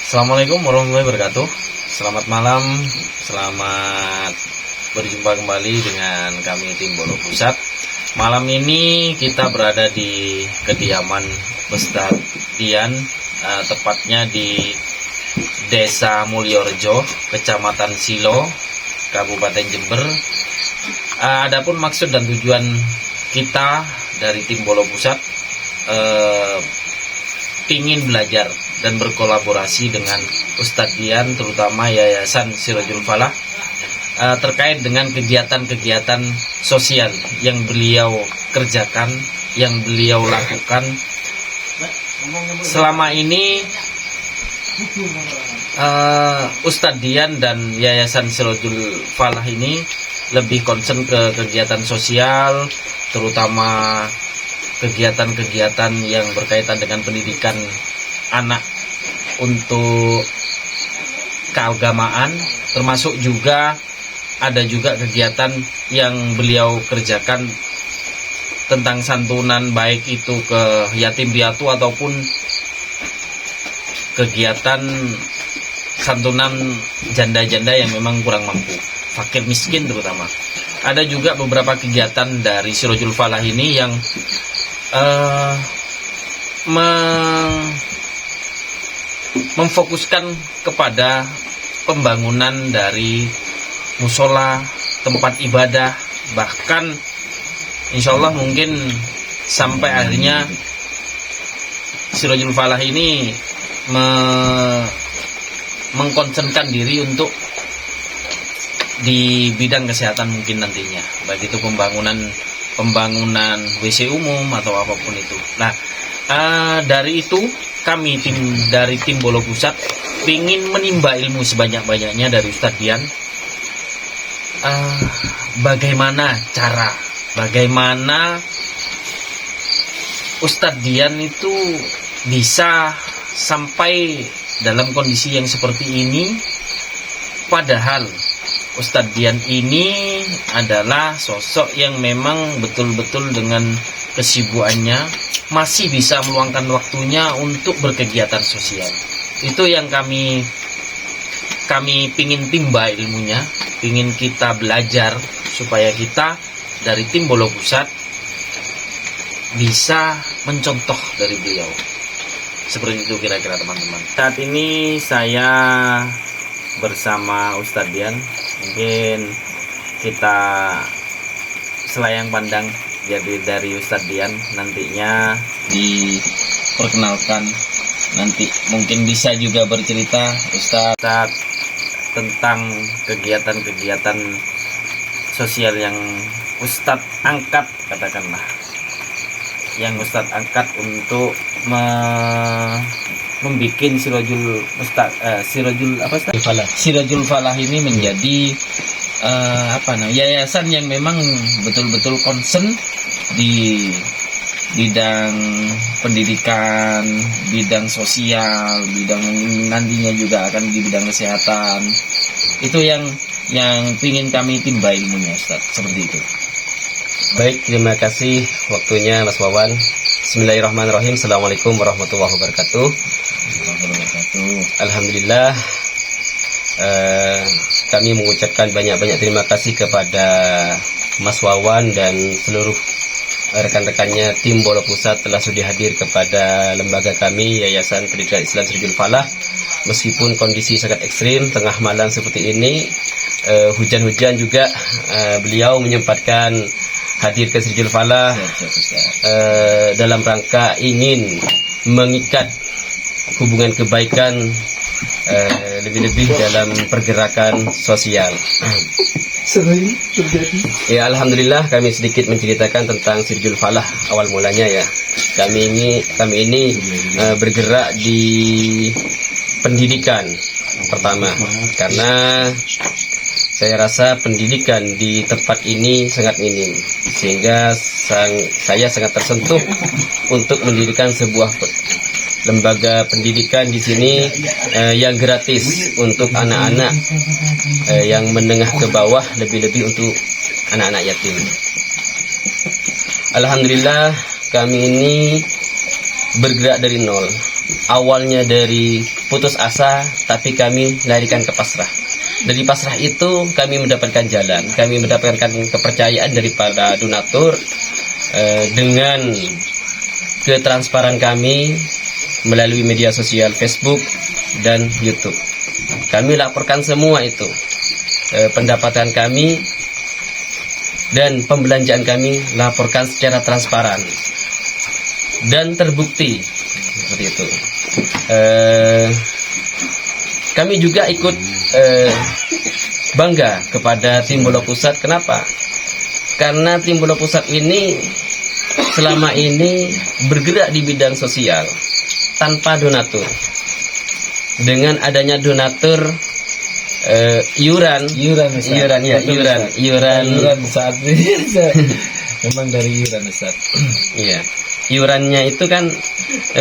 Assalamualaikum warahmatullahi wabarakatuh. Selamat malam, selamat berjumpa kembali dengan kami tim Bolo Pusat. Malam ini kita berada di kediaman Ustadz Dian, tepatnya di Desa Mulyorejo, Kecamatan Silo, Kabupaten Jember. Adapun maksud dan tujuan kita dari tim Bolo Pusat ingin belajar dan berkolaborasi dengan Ustadz Dian, terutama Yayasan Sirajul Falah, terkait dengan kegiatan-kegiatan sosial yang beliau kerjakan, yang beliau lakukan selama ini. Ustadz Dian dan Yayasan Sirajul Falah ini lebih concern ke kegiatan sosial, terutama kegiatan-kegiatan yang berkaitan dengan pendidikan anak untuk keagamaan, termasuk juga ada juga kegiatan yang beliau kerjakan tentang santunan, baik itu ke yatim piatu ataupun kegiatan santunan janda-janda yang memang kurang mampu, fakir miskin terutama. Ada juga beberapa kegiatan dari Sirajul Falah ini yang memfokuskan kepada pembangunan dari musola, tempat ibadah, bahkan insya Allah mungkin sampai akhirnya Sirajul Falah ini mengkonsenkan diri untuk di bidang kesehatan mungkin nantinya, baik itu pembangunan WC umum atau apapun itu. Nah, dari itu kami dari tim Bolo Pusat ingin menimba ilmu sebanyak-banyaknya dari Ustadz Dian. Bagaimana Ustadz Dian itu bisa sampai dalam kondisi yang seperti ini, padahal Ustadz Dian ini adalah sosok yang memang betul-betul dengan kesibukannya masih bisa meluangkan waktunya untuk berkegiatan sosial. Itu yang kami pingin timba ilmunya, pingin kita belajar supaya kita dari tim Bolo Pusat bisa mencontoh dari beliau. Seperti itu kira-kira teman-teman. Saat ini saya bersama Ustadz Dian. Mungkin kita selayang pandang jadi dari Ustadz Dian, nantinya diperkenalkan, nanti mungkin bisa juga bercerita Ustadz tentang kegiatan-kegiatan sosial yang Ustadz angkat, katakanlah yang Ustadz angkat untuk membuat Sirajul Falah ini menjadi yayasan yang memang betul-betul concern di bidang pendidikan, bidang sosial, bidang nantinya juga akan di bidang kesehatan. Itu yang ingin kami timba ilmunya, Ustaz, seperti itu. Baik, terima kasih waktunya Mas Wawan. Bismillahirrahmanirrahim. Assalamualaikum warahmatullahi wabarakatuh. Alhamdulillah, kami mengucapkan banyak-banyak terima kasih kepada Mas Wawan dan seluruh rekan-rekannya tim Bolo Pusat telah sudi hadir kepada lembaga kami Yayasan Pendidikan Islam Sirajul Falah. Meskipun kondisi sangat ekstrim, tengah malam seperti ini, hujan-hujan juga, beliau menyempatkan hadir ke Sirajul Falah dalam rangka ingin mengikat hubungan kebaikan, lebih-lebih dalam pergerakan sosial. Sering terjadi. Ya, alhamdulillah kami sedikit menceritakan tentang Sirajul Falah awal mulanya ya. Kami ini bergerak di pendidikan pertama, karena saya rasa pendidikan di tempat ini sangat minim, sehingga saya sangat tersentuh untuk mendirikan sebuah lembaga pendidikan di sini yang gratis untuk anak-anak yang menengah ke bawah, lebih-lebih untuk anak-anak yatim. Alhamdulillah kami ini bergerak dari nol. awalnya dari putus asa, tapi kami larikan ke pasrah. Dari pasrah itu kami mendapatkan jalan, kami mendapatkan kepercayaan daripada donatur dengan ketransparan kami melalui media sosial Facebook dan YouTube. Kami laporkan semua itu, pendapatan kami dan pembelanjaan kami laporkan secara transparan dan terbukti seperti itu. Kami juga ikut bangga kepada Tim Bola Pusat. Kenapa? Karena Tim Bola Pusat ini selama ini bergerak di bidang sosial tanpa donatur. Dengan adanya donatur, iuran saat ini memang dari iuran Ustaz. Iya. Iurannya itu kan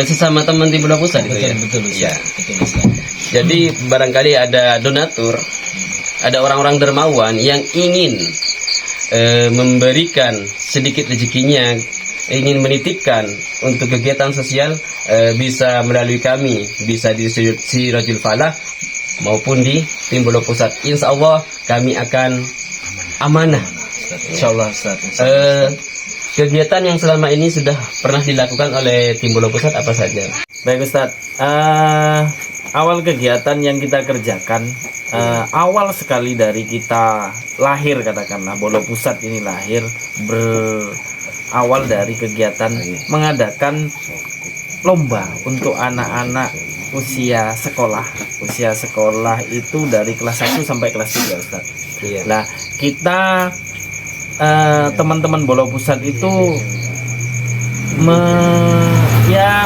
sesama teman Tim Bola Pusat itu ya. Betul Ustaz. Ya. Betul Ustaz. Jadi barangkali ada donatur, ada orang-orang dermawan yang ingin memberikan sedikit rezekinya, ingin menitipkan untuk kegiatan sosial, bisa melalui kami, bisa di Sirajul Falah maupun di Tim Bola Pusat. Insya Allah kami akan amanah. Insya Allah Ustaz. Kegiatan yang selama ini sudah pernah dilakukan oleh Tim Bola Pusat apa saja? Baik Ustadz, awal kegiatan yang kita kerjakan, awal sekali dari kita lahir, katakanlah Bola Pusat ini lahir, berawal dari kegiatan mengadakan lomba untuk anak-anak usia sekolah. Usia sekolah itu dari kelas 1 sampai kelas 3 Ustadz. Iya. Nah, kita teman-teman Bola Pusat itu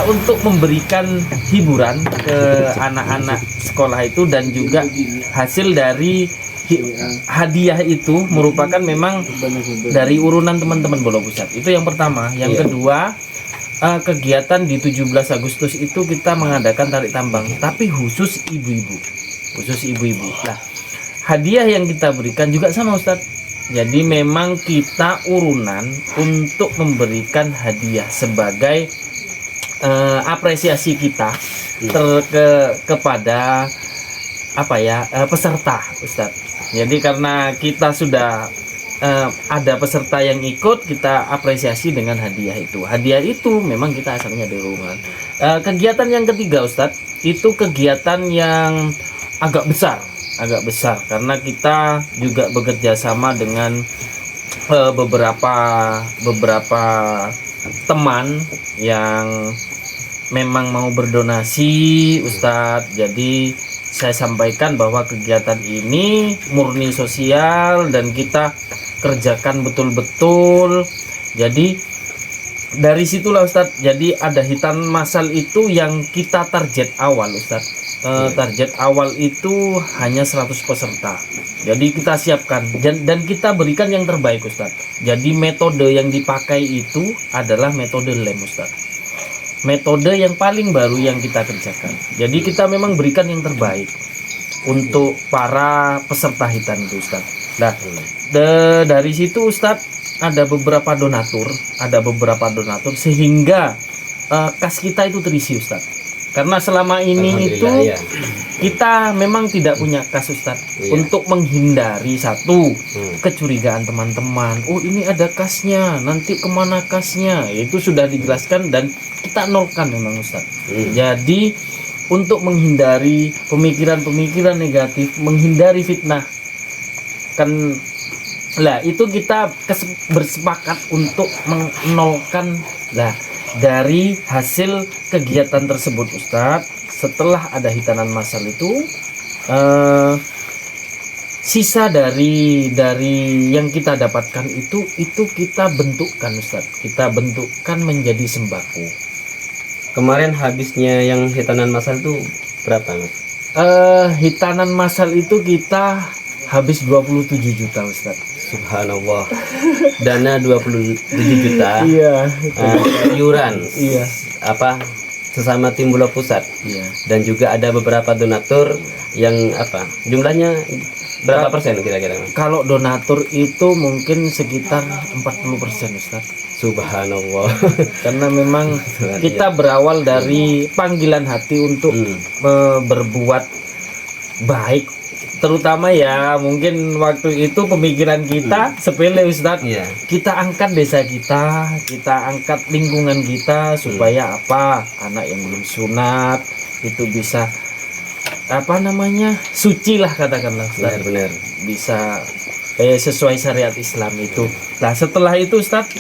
untuk memberikan hiburan ke anak-anak sekolah itu, dan juga hasil dari hadiah itu merupakan memang dari urunan teman-teman Bola Pusat. Itu yang pertama. Yang kedua, kegiatan di 17 Agustus itu kita mengadakan tarik tambang, tapi khusus ibu-ibu. Nah, hadiah yang kita berikan juga sama Ustadz. Jadi memang kita urunan untuk memberikan hadiah sebagai apresiasi kita kepada peserta Ustadz. Jadi karena kita sudah ada peserta yang ikut, kita apresiasi dengan hadiah itu. Hadiah itu memang kita asalnya dari urunan. Kegiatan yang ketiga Ustadz, itu kegiatan yang agak besar karena kita juga bekerja sama dengan beberapa teman yang memang mau berdonasi Ustadz. Jadi saya sampaikan bahwa kegiatan ini murni sosial dan kita kerjakan betul-betul. Jadi dari situlah Ustadz, jadi ada hitan masal itu yang kita target awal Ustadz. Target awal itu hanya 100 peserta. Jadi kita siapkan dan kita berikan yang terbaik Ustadz. Jadi metode yang dipakai itu adalah metode lem Ustadz. Metode yang paling baru yang kita kerjakan. Jadi kita memang berikan yang terbaik untuk para peserta hitan itu Ustadz. Nah, dari situ Ustadz ada beberapa donatur sehingga kas kita itu terisi Ustadz. Karena selama ini itu kita memang tidak punya kas Ustadz. Untuk menghindari satu kecurigaan teman-teman, oh ini ada kasnya, nanti kemana kasnya, itu sudah dijelaskan dan kita nolkan memang Ustadz. Jadi untuk menghindari pemikiran-pemikiran negatif, menghindari fitnah, kan lah itu kita bersepakat untuk menolkan lah. Dari hasil kegiatan tersebut Ustadz, setelah ada hitanan massal itu, sisa dari yang kita dapatkan itu kita bentukkan Ustadz, kita bentukkan menjadi sembako. Kemarin habisnya yang hitanan massal itu berapa Mas? Hitanan massal itu kita habis 27 juta Ustadz. Subhanallah. Dana 27 juta. Iya. Iuran. Iya. sesama tim bola pusat. Iya. Dan juga ada beberapa donatur yang apa? Jumlahnya berapa persen kira-kira? Kalau donatur itu mungkin sekitar 40% Ustaz. Subhanallah. Karena memang kita berawal dari panggilan hati untuk berbuat baik, terutama ya mungkin waktu itu pemikiran kita sepele Ustadz. Iya. Kita angkat desa kita angkat lingkungan kita supaya apa, anak yang belum sunat itu bisa apa namanya, suci lah katakanlah Ustadz. Benar-benar Bisa sesuai syariat Islam itu. Nah setelah itu Ustadz,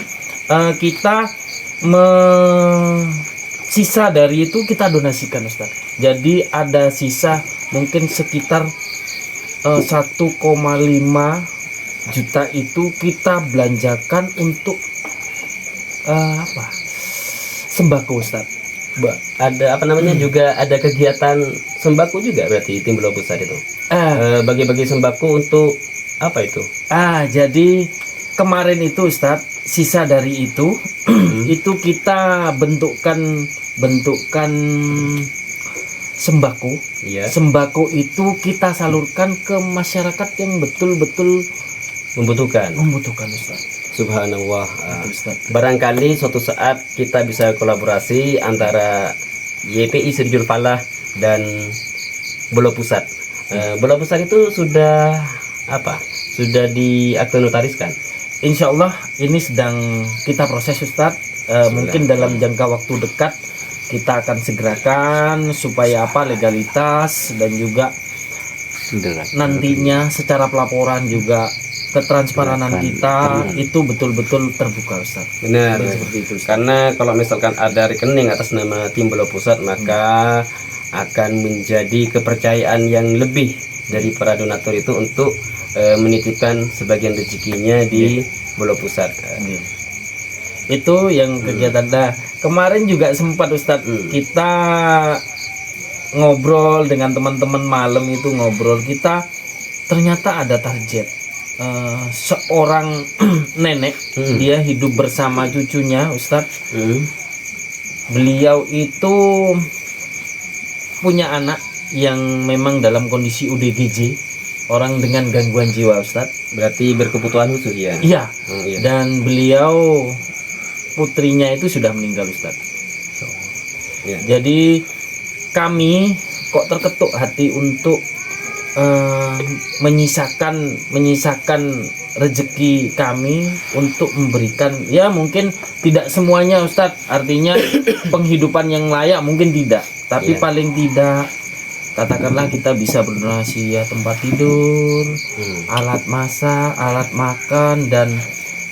kita sisa dari itu kita donasikan Ustaz. Jadi ada sisa mungkin sekitar 1,5 juta itu kita belanjakan untuk apa? Sembako Ustaz. Ada apa namanya juga ada kegiatan sembako juga berarti tim bola pusat itu. Bagi-bagi sembako untuk apa itu? Jadi kemarin itu Ustaz, sisa dari itu itu kita bentukkan sembako. Iya. Sembako itu kita salurkan ke masyarakat yang betul-betul Membutuhkan. Ustaz. Subhanallah. Ustaz. Barangkali suatu saat kita bisa kolaborasi antara YPI Sirjul Falah dan Bola Pusat. Bola Pusat itu sudah apa? Sudah diakte-notariskan. Insya Allah ini sedang kita proses Ustadz. Mungkin dalam jangka waktu dekat kita akan segerakan supaya apa, legalitas dan juga nantinya secara pelaporan juga ketransparanan kita itu betul-betul terbuka Ustadz. Benar. Seperti itu Ustadz. Karena kalau misalkan ada rekening atas nama tim bola pusat, maka akan menjadi kepercayaan yang lebih dari para donatur itu untuk menitipkan sebagian rezekinya di bola pusat. Itu yang kegiatan. Nah, kemarin juga sempat Ustadz kita ngobrol dengan teman-teman malam itu kita ternyata ada target seorang nenek, dia hidup bersama cucunya Ustadz. Beliau itu punya anak yang memang dalam kondisi UDGJ, orang dengan gangguan jiwa Ustadz. Berarti berkebutuhan khusus ya? Iya. Iya. Dan beliau putrinya itu sudah meninggal Ustadz. Ya. Jadi kami kok terketuk hati untuk menyisakan rezeki kami untuk memberikan, ya mungkin tidak semuanya Ustadz, artinya penghidupan yang layak mungkin tidak, tapi paling tidak katakanlah kita bisa berdonasi ya tempat tidur, alat masak, alat makan, dan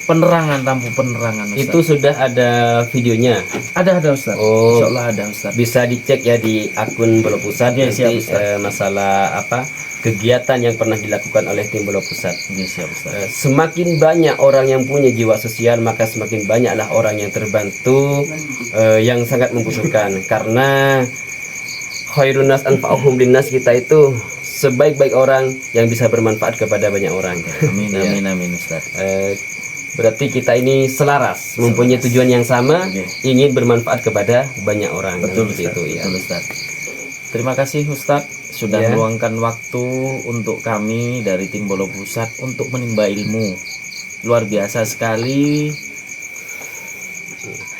penerangan, lampu penerangan Ustaz. Itu sudah ada videonya? Ada Ustaz. Oh, Insya Allah ada Ustaz. Bisa dicek ya di akun Bola Pusat. Nanti masalah apa kegiatan yang pernah dilakukan oleh tim Bola Pusat. Siap Ustaz. Semakin banyak orang yang punya jiwa sosial, maka semakin banyaklah orang yang terbantu, yang sangat membutuhkan. Karena khairun nas anfa'uhum linnas, kita itu sebaik-baik orang yang bisa bermanfaat kepada banyak orang. Amin amin amin Ustaz. Berarti kita ini selaras, mempunyai tujuan yang sama, ingin bermanfaat kepada banyak orang. Betul Ustaz. Itu ya. Betul Ustaz. Terima kasih Ustaz sudah meluangkan waktu untuk kami dari tim Bola Pusat untuk menimba ilmu. Luar biasa sekali.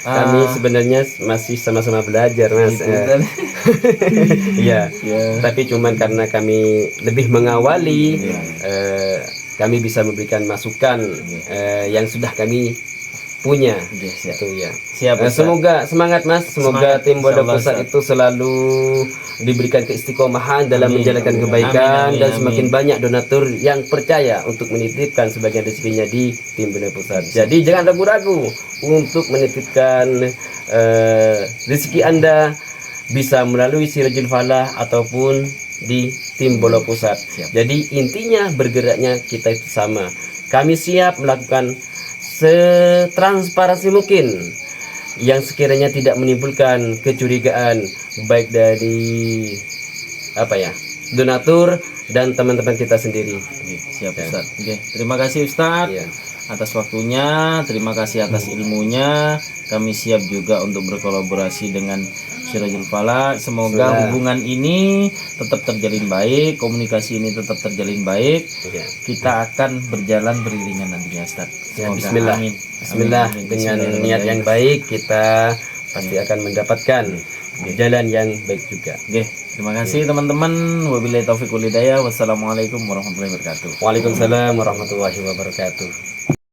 Kami sebenarnya masih sama-sama belajar, Mas. Iya. Tapi cuman karena kami lebih mengawali, kami bisa memberikan masukan yang sudah kami punya. Itu ya. Siap. Semoga semangat Mas, semoga tim Bola Pusat itu selalu diberikan keistiqomahan dalam menjalankan kebaikan, dan semakin banyak donatur yang percaya untuk menitipkan sebagian rezekinya di tim Bola Pusat. Jadi jangan ragu-ragu untuk menitipkan rezeki Anda, bisa melalui Sirjul Falah ataupun di tim Bola Pusat. Jadi intinya bergeraknya kita itu sama. Kami siap melakukan setransparansi mungkin yang sekiranya tidak menimbulkan kecurigaan baik dari donatur dan teman-teman kita sendiri. Siap Ustaz. Terima kasih Ustaz atas waktunya, terima kasih atas ilmunya. Kami siap juga untuk berkolaborasi dengan Sirajul Falak. Semoga Sudah. hubungan ini tetap terjalin baik, komunikasi ini tetap terjalin baik. Ya. Kita akan berjalan beriringan nantinya, Ustaz. Ya, Semoga. bismillah. Amin. Bismillah. Amin. Dengan Bismillahirrahmanirrahim. niat yang baik kita pasti akan mendapatkan jalan yang baik juga. Oke, terima kasih teman-teman. Wabillahi taufiq wal hidayah. Wassalamualaikum warahmatullahi wabarakatuh. Waalaikumsalam warahmatullahi wabarakatuh.